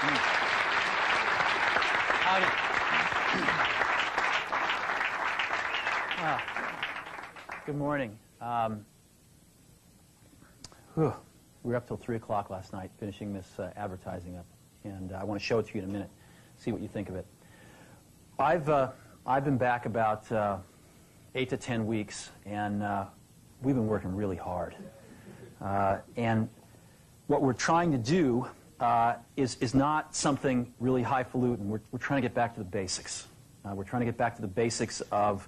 Howdy. Good morning. We were up till 3 o'clock last night finishing this advertising up, and I want to show it to you in a minute, see what you think of it. I've been back about 8 to 10 weeks, and we've been working really hard. And what we're trying to do is not something really highfalutin. We're trying to get back to the basics. We're trying to get back to the basics of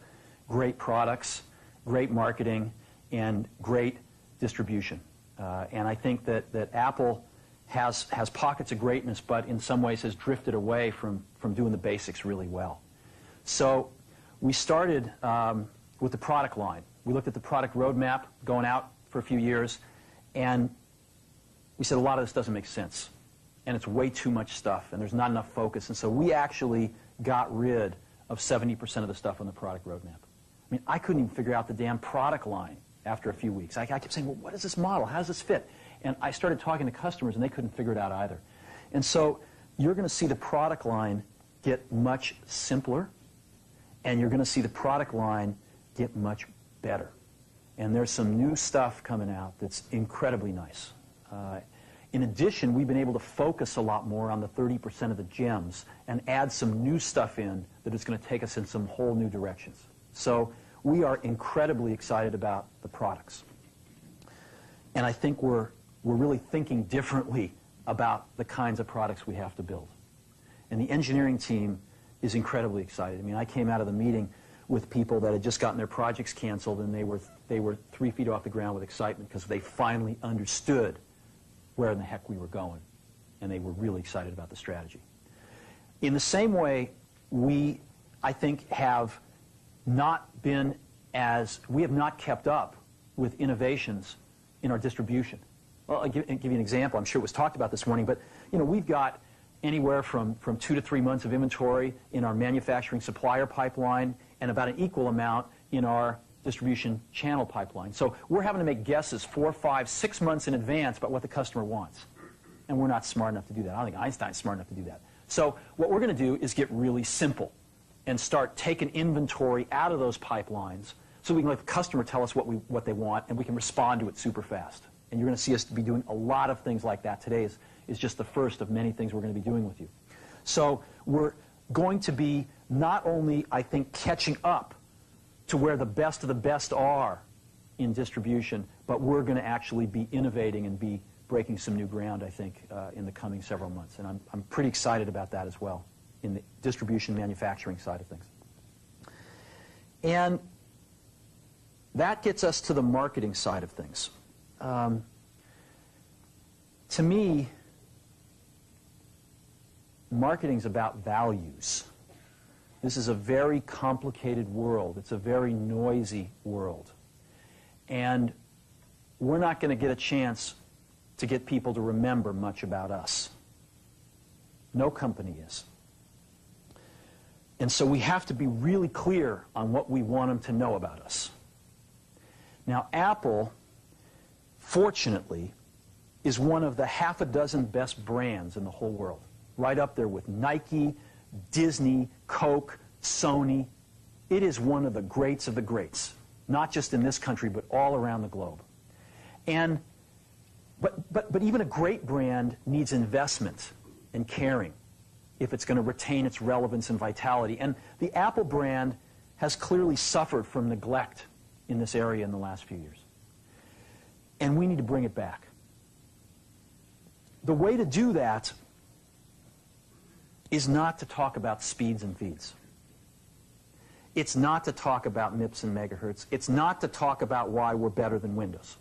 great products, great marketing, and great distribution. And I think that Apple has pockets of greatness, but in some ways has drifted away from doing the basics really well. So we started with the product line. We looked at the product roadmap going out for a few years, and we said a lot of this doesn't make sense. And it's way too much stuff, and there's not enough focus. And so we actually got rid of 70% of the stuff on the product roadmap. I mean, I couldn't even figure out the damn product line after a few weeks. I kept saying, well, what is this model? How does this fit? And I started talking to customers, and they couldn't figure it out either. And so you're going to see the product line get much simpler, and you're going to see the product line get much better. And there's some new stuff coming out that's incredibly nice. In addition, we've been able to focus a lot more on the 30% of the gems and add some new stuff in that is going to take us in some whole new directions. So we are incredibly excited about the products. And I think we're really thinking differently about the kinds of products we have to build. And the engineering team is incredibly excited. I mean, I came out of the meeting with people that had just gotten their projects canceled, and they were 3 feet off the ground with excitement because they finally understood where in the heck we were going, and they were really excited about the strategy. In the same way, we, I think, have not kept up with innovations in our distribution. Well, I'll give you an example. I'm sure it was talked about this morning, but we've got anywhere from 2 to 3 months of inventory in our manufacturing supplier pipeline and about an equal amount in our distribution channel pipeline. So we're having to make guesses 4, 5, 6 months in advance about what the customer wants. And we're not smart enough to do that. I don't think Einstein's smart enough to do that. So what we're going to do is get really simple and start taking inventory out of those pipelines so we can let the customer tell us what they want, and we can respond to it super fast. And you're going to see us be doing a lot of things like that. Today is just the first of many things we're going to be doing with you. So we're going to be not only, I think, catching up to where the best of the best are in distribution, but we're going to actually be innovating and be breaking some new ground, I think, in the coming several months. And I'm pretty excited about that as well in the distribution manufacturing side of things. And that gets us to the marketing side of things. To me, marketing's about values. This is a very complicated world. It's a very noisy world. And we're not going to get a chance to get people to remember much about us. No company is. And so we have to be really clear on what we want them to know about us. Now, Apple, fortunately, is one of the half a dozen best brands in the whole world. Right up there with Nike, Disney, Coke, Sony. It is one of the greats of the greats, not just in this country, but all around the globe. And but even a great brand needs investment and caring if it's going to retain its relevance and vitality. And the Apple brand has clearly suffered from neglect in this area in the last few years. And we need to bring it back. The way to do that is not to talk about speeds and feeds. It's not to talk about MIPS and megahertz. It's not to talk about why we're better than Windows.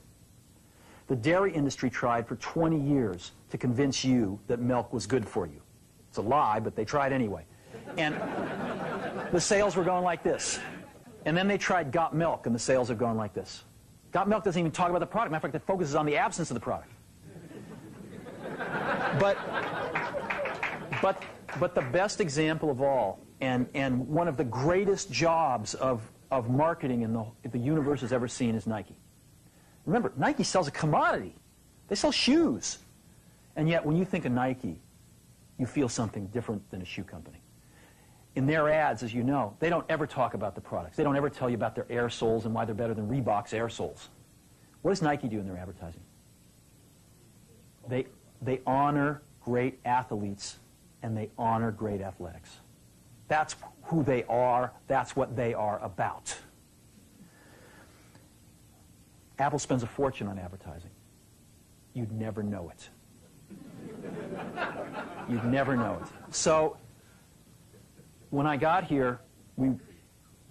The dairy industry tried for 20 years to convince you that milk was good for you. It's a lie, but they tried anyway. And the sales were going like this. And then they tried Got Milk, and the sales have gone like this. Got Milk doesn't even talk about the product. Matter of fact, it focuses on the absence of the product. But the best example of all, and one of the greatest jobs of marketing in the universe has ever seen is Nike. Remember, Nike sells a commodity. They sell shoes. And yet, when you think of Nike, you feel something different than a shoe company. In their ads, as you know, they don't ever talk about the products. They don't ever tell you about their air soles and why they're better than Reebok's air soles. What does Nike do in their advertising? They honor great athletes and they honor great athletics. That's who they are. That's what they are about. Apple spends a fortune on advertising. You'd never know it. You'd never know it. So when I got here,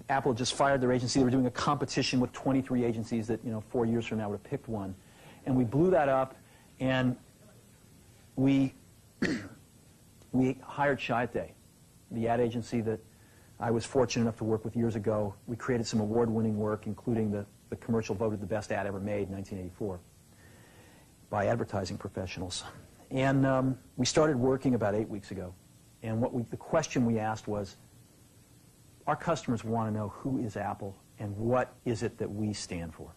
Apple just fired their agency. They were doing a competition with 23 agencies that, 4 years from now would have picked one. And we blew that up, and we hired Chiat, the ad agency that I was fortunate enough to work with years ago. We created some award-winning work, including the commercial voted the best ad ever made in 1984 by advertising professionals. And we started working about 8 weeks ago. And the question we asked was, our customers want to know who is Apple and what is it that we stand for?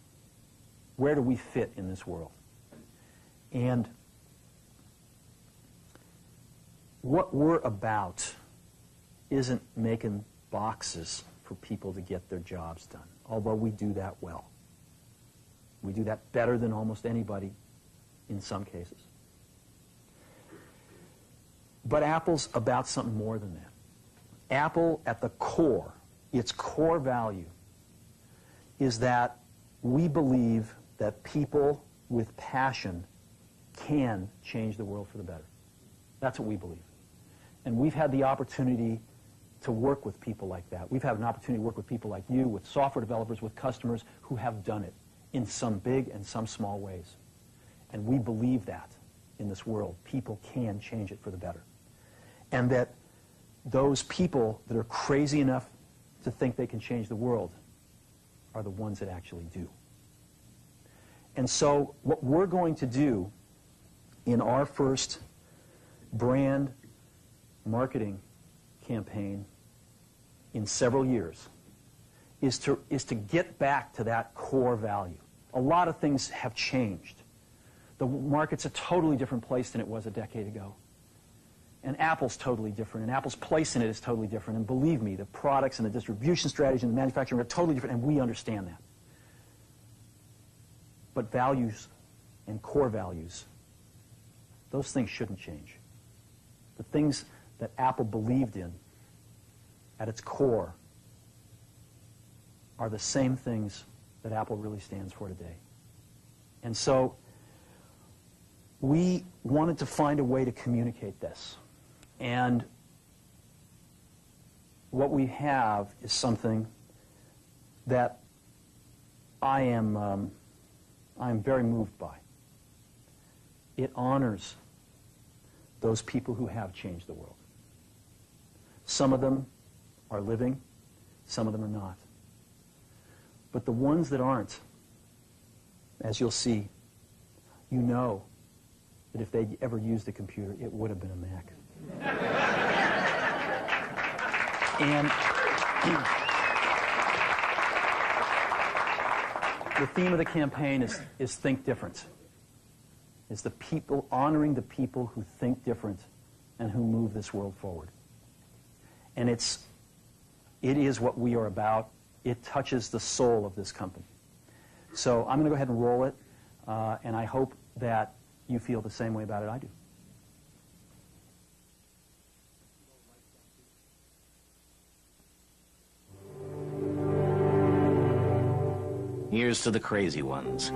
Where do we fit in this world? And what we're about isn't making boxes for people to get their jobs done, although we do that well. We do that better than almost anybody in some cases. But Apple's about something more than that. Apple, at the core, its core value, is that we believe that people with passion can change the world for the better. That's what we believe. And we've had the opportunity to work with people like that. We've had an opportunity to work with people like you, with software developers, with customers who have done it in some big and some small ways. And we believe that in this world. People can change it for the better. And that those people that are crazy enough to think they can change the world are the ones that actually do. And so what we're going to do in our first brand marketing campaign in several years is to get back to that core value. A lot of things have changed. The market's a totally different place than it was a decade ago. And Apple's totally different, and Apple's place in it is totally different. And believe me, the products and the distribution strategy and the manufacturing are totally different, and we understand that. But values and core values, those things shouldn't change. The things that Apple believed in at its core are the same things that Apple really stands for today. And so we wanted to find a way to communicate this. And what we have is something that I am very moved by. It honors those people who have changed the world. Some of them are living, some of them are not. But the ones that aren't, as you'll see, you know that if they'd ever used a computer, it would have been a Mac. And the theme of the campaign is think different. It's the people, honoring the people who think different and who move this world forward. And it is what we are about. It touches the soul of this company. So I'm going to go ahead and roll it, and I hope that you feel the same way about it I do. Here's to the crazy ones,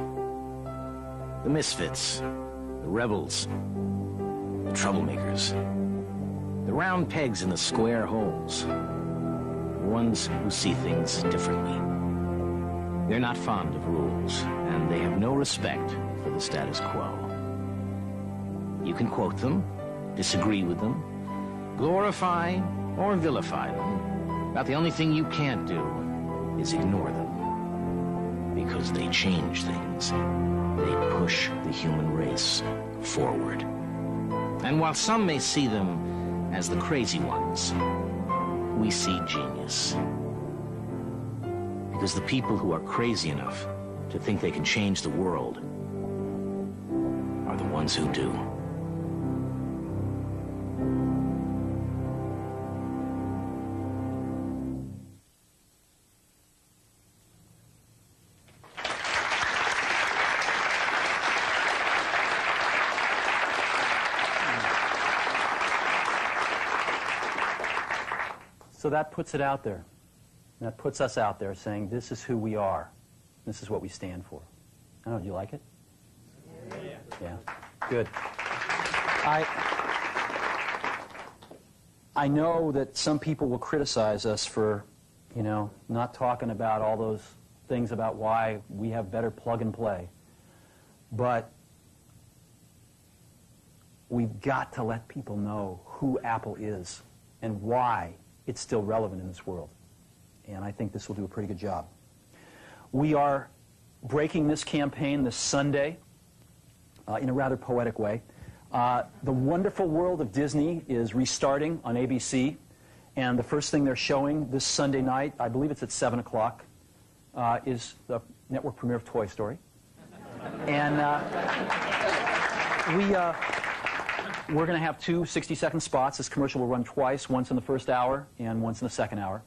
the misfits, the rebels, the troublemakers, the round pegs in the square holes, the ones who see things differently. They're not fond of rules, and they have no respect for the status quo. You can quote them, disagree with them, glorify or vilify them, but the only thing you can't do is ignore them. Because they change things. They push the human race forward. And while some may see them as the crazy ones, we see genius. Because the people who are crazy enough to think they can change the world are the ones who do. So that puts it out there. That puts us out there saying this is who we are. This is what we stand for. I don't know, do you like it? Yeah. Good. I know that some people will criticize us for, not talking about all those things about why we have better plug and play. But we've got to let people know who Apple is and why it's still relevant in this world. And I think this will do a pretty good job. We are breaking this campaign this Sunday in a rather poetic way. The Wonderful World of Disney is restarting on ABC, and the first thing they're showing this Sunday night, I believe it's at 7 o'clock, is the network premiere of Toy Story. And we're going to have two 60-second spots. This commercial will run twice, once in the first hour and once in the second hour.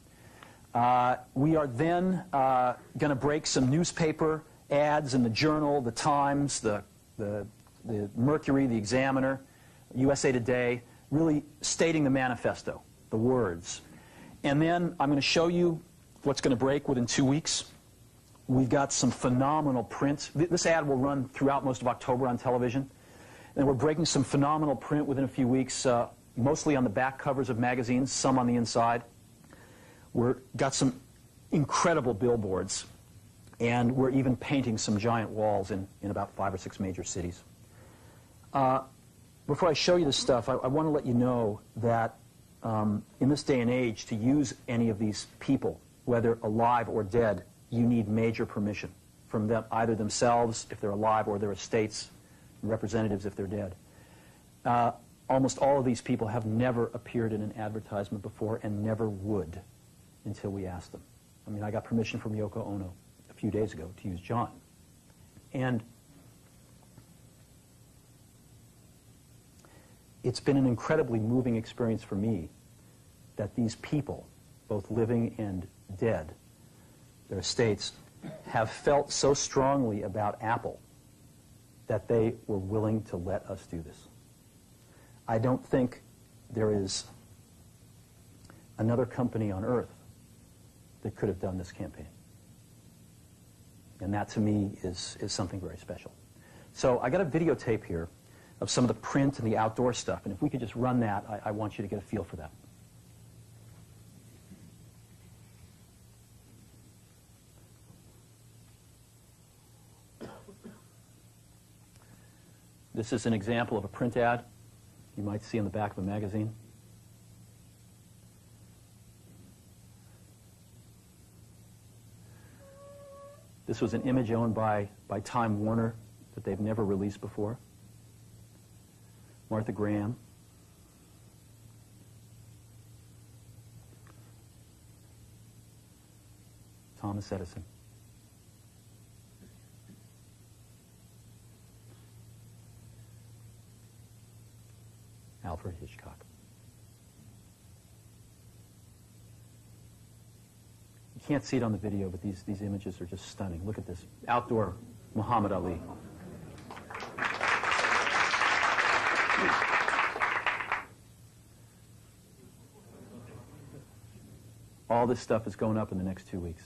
We are then going to break some newspaper ads in the Journal, the Times, the Mercury, the Examiner, USA Today, really stating the manifesto, the words. And then I'm going to show you what's going to break within 2 weeks. We've got some phenomenal print. This ad will run throughout most of October on television. And we're breaking some phenomenal print within a few weeks, mostly on the back covers of magazines, some on the inside. We've got some incredible billboards, and we're even painting some giant walls in about 5 or 6 major cities. Before I show you this stuff, I want to let you know that in this day and age, to use any of these people, whether alive or dead, you need major permission from them, either themselves, if they're alive, or their estates, representatives if they're dead. Almost all of these people have never appeared in an advertisement before and never would until we asked them. I mean, I got permission from Yoko Ono a few days ago to use John. And it's been an incredibly moving experience for me that these people, both living and dead, their estates, have felt so strongly about Apple that they were willing to let us do this. I don't think there is another company on earth that could have done this campaign. And that, to me, is something very special. So I got a videotape here of some of the print and the outdoor stuff. And if we could just run that, I want you to get a feel for that. This is an example of a print ad you might see on the back of a magazine. This was an image owned by Time Warner that they've never released before. Martha Graham. Thomas Edison. Alfred Hitchcock. You can't see it on the video, but these images are just stunning. Look at this. Outdoor Muhammad Ali. All this stuff is going up in the next 2 weeks.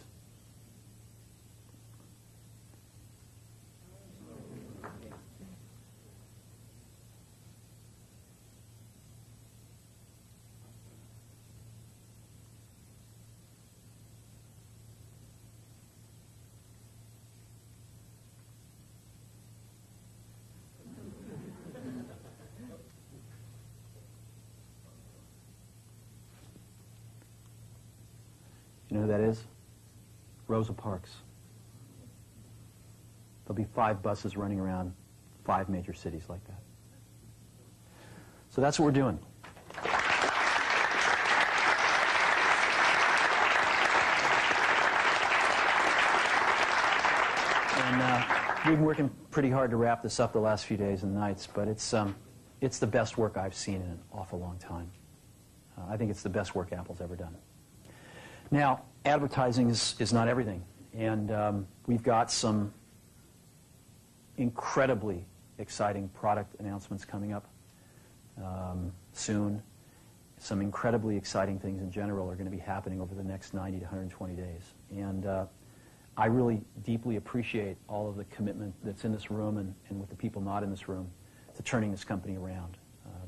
You know who that is? Rosa Parks. There'll be 5 buses running around 5 major cities like that. So that's what we're doing. And we've been working pretty hard to wrap this up the last few days and nights, but it's the best work I've seen in an awful long time. I think it's the best work Apple's ever done. Now, advertising is not everything, and we've got some incredibly exciting product announcements coming up soon, some incredibly exciting things in general are going to be happening over the next 90 to 120 days. And I really deeply appreciate all of the commitment that's in this room and with the people not in this room to turning this company around.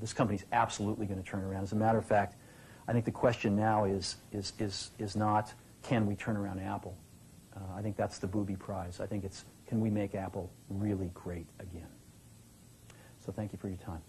This company's absolutely going to turn around. As a matter of fact, I think the question now is not, can we turn around Apple? I think that's the booby prize. I think it's, can we make Apple really great again? So thank you for your time.